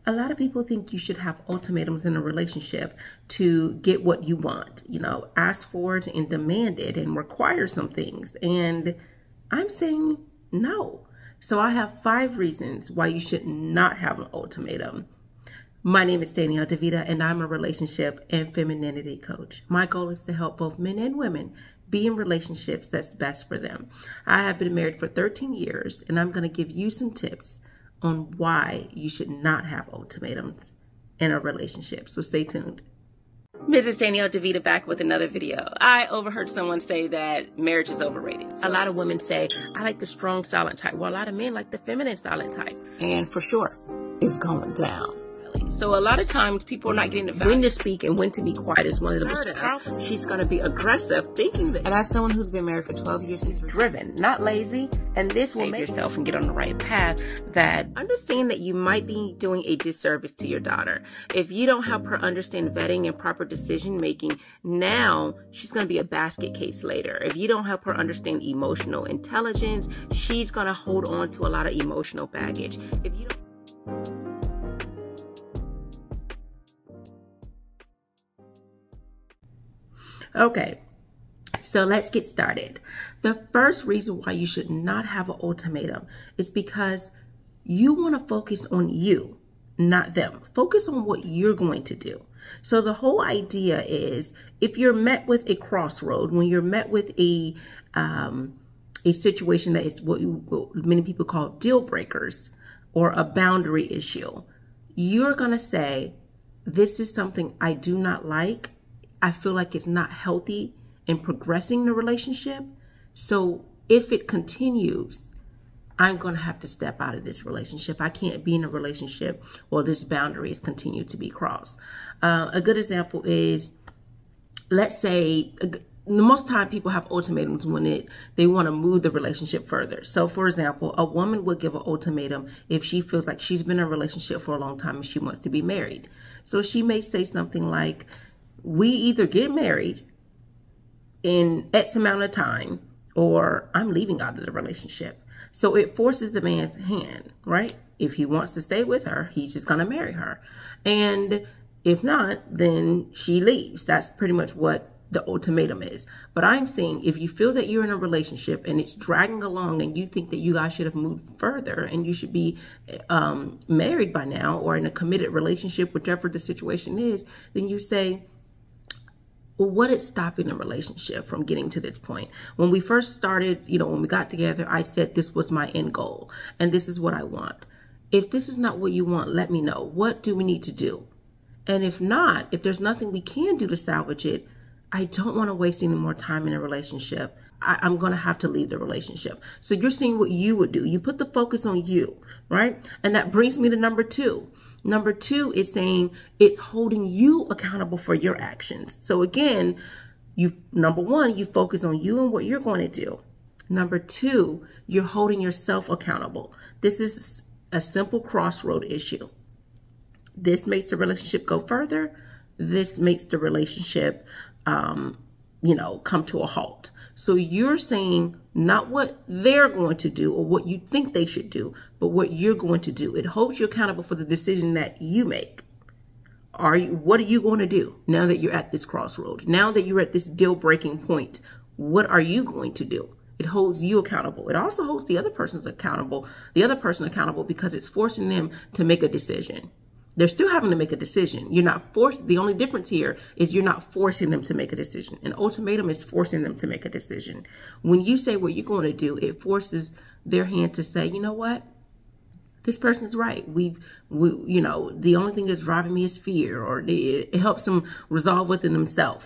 A lot of people think you should have ultimatums in a relationship to get what you want, ask for it and demand it and require some things. And I'm saying no. So I have 5 reasons why you should not have an ultimatum. My name is Danielle DeVita, and I'm a relationship and femininity coach. My goal is to help both men and women be in relationships that's best for them. I have been married for 13 years, and I'm going to give you some tips on why you should not have ultimatums in a relationship. So stay tuned. Mrs. Danielle DeVita back with another video. I overheard someone say that marriage is overrated. A lot of women say, I like the strong silent type. Well, a lot of men like the feminine silent type. And for sure, it's going down. So a lot of times people are not getting the value. When to speak and when to be quiet is one of the most powerful. She's going to be aggressive, thinking that. And as someone who's been married for 12 years, she's driven, not lazy. And this will make yourself and get on the right path. That understand that you might be doing a disservice to your daughter. If you don't help her understand vetting and proper decision making, now she's going to be a basket case later. If you don't help her understand emotional intelligence, she's going to hold on to a lot of emotional baggage. If you don't. Okay, so let's get started. The first reason why you should not have an ultimatum is because you want to focus on you, not them. Focus on what you're going to do. So the whole idea is, if you're met with a crossroad, when you're met with a situation that is what many people call deal breakers or a boundary issue, you're going to say, this is something I do not like. I feel like it's not healthy in progressing the relationship. So if it continues, I'm going to have to step out of this relationship. I can't be in a relationship while this boundary is continued to be crossed. A good example is, let's say, the most time people have ultimatums when they want to move the relationship further. So for example, a woman would give an ultimatum if she feels like she's been in a relationship for a long time and she wants to be married. So she may say something like, we either get married in X amount of time or I'm leaving out of the relationship. So it forces the man's hand, right? If he wants to stay with her, he's just going to marry her. And if not, then she leaves. That's pretty much what the ultimatum is. But I'm saying, if you feel that you're in a relationship and it's dragging along and you think that you guys should have moved further and you should be married by now or in a committed relationship, whichever the situation is, then you say, well, what is stopping the relationship from getting to this point? When we first started, when we got together, I said this was my end goal and this is what I want. If this is not what you want, let me know. What do we need to do? And if not, if there's nothing we can do to salvage it, I don't want to waste any more time in a relationship. I'm going to have to leave the relationship. So you're seeing what you would do. You put the focus on you, right? And that brings me to number 2. Number 2 is saying it's holding you accountable for your actions. So again, number 1, you focus on you and what you're going to do. Number 2, you're holding yourself accountable. This is a simple crossroad issue. This makes the relationship go further. This makes the relationship, come to a halt. So you're saying not what they're going to do or what you think they should do, but what you're going to do. It holds you accountable for the decision that you make. What are you going to do now that you're at this crossroad? Now that you're at this deal breaking point, what are you going to do? It holds you accountable. It also holds the other person accountable because it's forcing them to make a decision. They're still having to make a decision. You're not forced. The only difference here is you're not forcing them to make a decision. An ultimatum is forcing them to make a decision. When you say what you're going to do, it forces their hand to say, you know what? This person is right. The only thing that's driving me is fear, or it helps them resolve within themselves.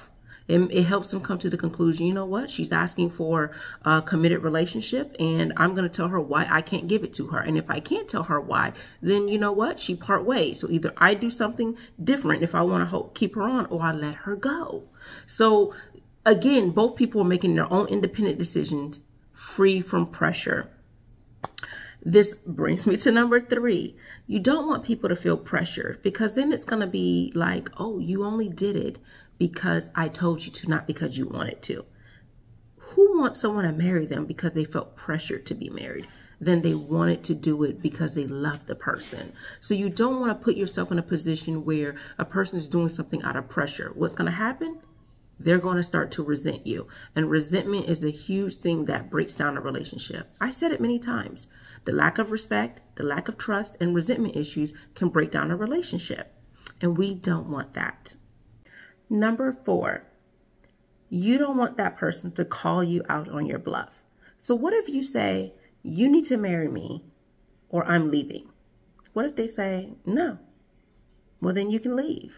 It helps them come to the conclusion, you know what? She's asking for a committed relationship and I'm going to tell her why I can't give it to her. And if I can't tell her why, then you know what? She part ways. So either I do something different if I want to keep her on, or I let her go. So again, both people are making their own independent decisions, free from pressure. This brings me to number 3. You don't want people to feel pressure, because then it's going to be like, oh, you only did it because I told you to, not because you wanted to. Who wants someone to marry them because they felt pressured to be married? than they wanted to do it because they love the person. So you don't want to put yourself in a position where a person is doing something out of pressure. What's going to happen? They're going to start to resent you. And resentment is a huge thing that breaks down a relationship. I said it many times. The lack of respect, the lack of trust, and resentment issues can break down a relationship. And we don't want that. Number 4, you don't want that person to call you out on your bluff. So what if you say, you need to marry me or I'm leaving? What if they say, no? Well, then you can leave.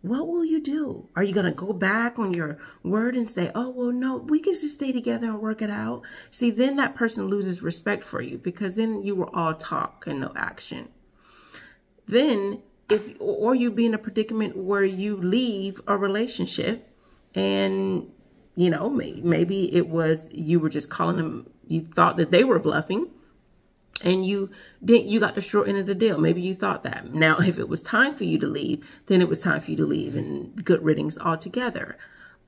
What will you do? Are you going to go back on your word and say, oh, well, no, we can just stay together and work it out? See, then that person loses respect for you because then you were all talk and no action. Then or you be in a predicament where you leave a relationship and, you know, maybe it was you were just calling them, you thought that they were bluffing and you got the short end of the deal. Maybe you thought that. Now, if it was time for you to leave, then it was time for you to leave and good riddance altogether.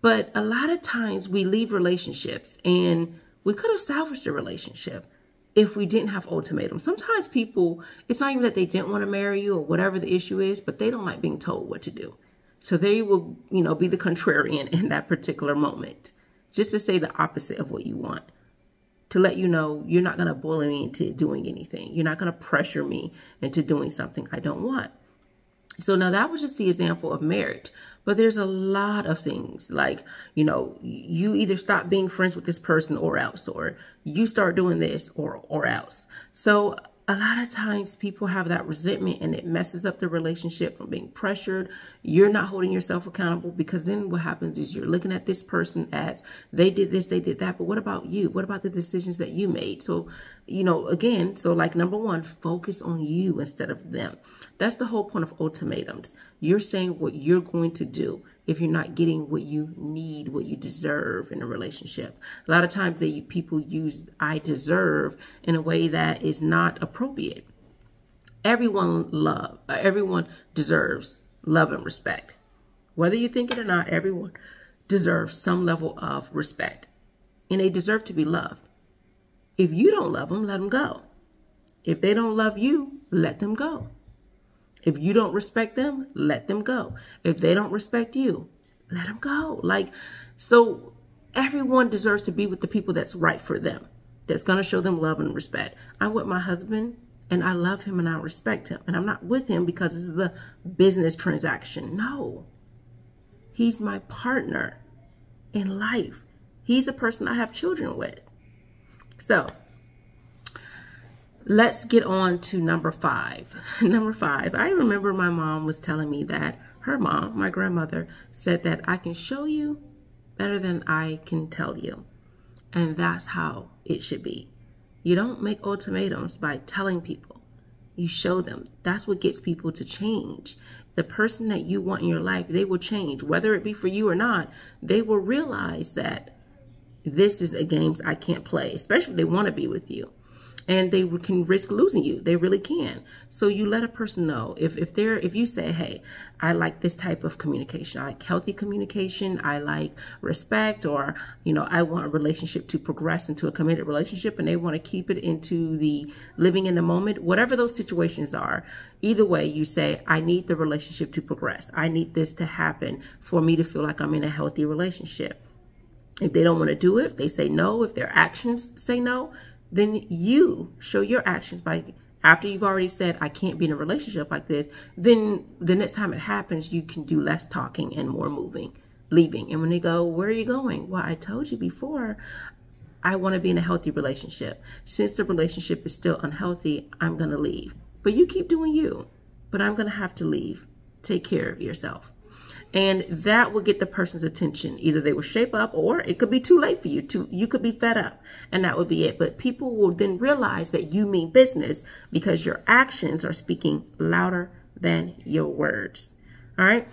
But a lot of times we leave relationships and we could have salvaged a relationship if we didn't have ultimatums. Sometimes people, it's not even that they didn't want to marry you or whatever the issue is, but they don't like being told what to do. So they will, you know, be the contrarian in that particular moment, just to say the opposite of what you want, to let you know you're not going to bully me into doing anything. You're not going to pressure me into doing something I don't want. So now that was just the example of marriage. But there's a lot of things like, you know, you either stop being friends with this person or else, or you start doing this or else. So a lot of times people have that resentment and it messes up the relationship from being pressured. You're not holding yourself accountable because then what happens is you're looking at this person as they did this, they did that. But what about you? What about the decisions that you made? So, you know, again, so like number 1, focus on you instead of them. That's the whole point of ultimatums. You're saying what you're going to do if you're not getting what you need, what you deserve in a relationship. A lot of times people use I deserve in a way that is not appropriate. Everyone deserves love and respect. Whether you think it or not, everyone deserves some level of respect. And they deserve to be loved. If you don't love them, let them go. If they don't love you, let them go. If you don't respect them, let them go. If they don't respect you, let them go. Like, so everyone deserves to be with the people that's right for them, that's going to show them love and respect. I'm with my husband and I love him and I respect him. And I'm not with him because this is the business transaction. No, he's my partner in life. He's the person I have children with. So let's get on to number 5. Number 5, I remember my mom was telling me that her mom, my grandmother, said that I can show you better than I can tell you. And that's how it should be. You don't make ultimatums by telling people. You show them. That's what gets people to change. The person that you want in your life, they will change. Whether it be for you or not, they will realize that this is a game I can't play, especially if they want to be with you. And they can risk losing you. They really can. So you let a person know if you say, hey, I like this type of communication. I like healthy communication. I like respect, or, you know, I want a relationship to progress into a committed relationship, and they want to keep it into the living in the moment, whatever those situations are. Either way, you say, I need the relationship to progress. I need this to happen for me to feel like I'm in a healthy relationship. If they don't want to do it, if they say no, if their actions say no, then you show your actions by, after you've already said, I can't be in a relationship like this, then the next time it happens, you can do less talking and more leaving. And when they go, where are you going? Well, I told you before, I want to be in a healthy relationship. Since the relationship is still unhealthy, I'm going to leave. But you keep doing you, but I'm going to have to leave. Take care of yourself. And that will get the person's attention. Either they will shape up, or it could be too late for you. You could be fed up, and that would be it. But people will then realize that you mean business because your actions are speaking louder than your words. All right.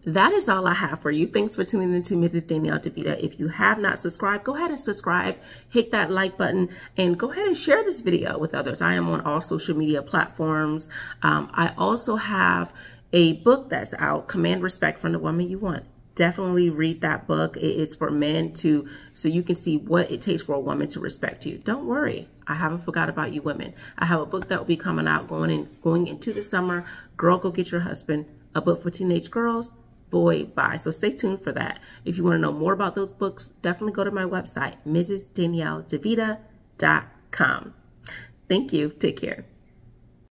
That is all I have for you. Thanks for tuning in to Mrs. Danielle DeVita. If you have not subscribed, go ahead and subscribe, hit that like button, and go ahead and share this video with others. I am on all social media platforms. I also have a book that's out, Command Respect from the Woman You Want. Definitely read that book. It is for men so you can see what it takes for a woman to respect you. Don't worry, I haven't forgot about you women. I have a book that will be coming out going into the summer. Girl, Go Get Your Husband, a book for teenage girls. Boy, bye. So stay tuned for that. If you want to know more about those books, definitely go to my website, mrsdanielledevita.com. Thank you. Take care.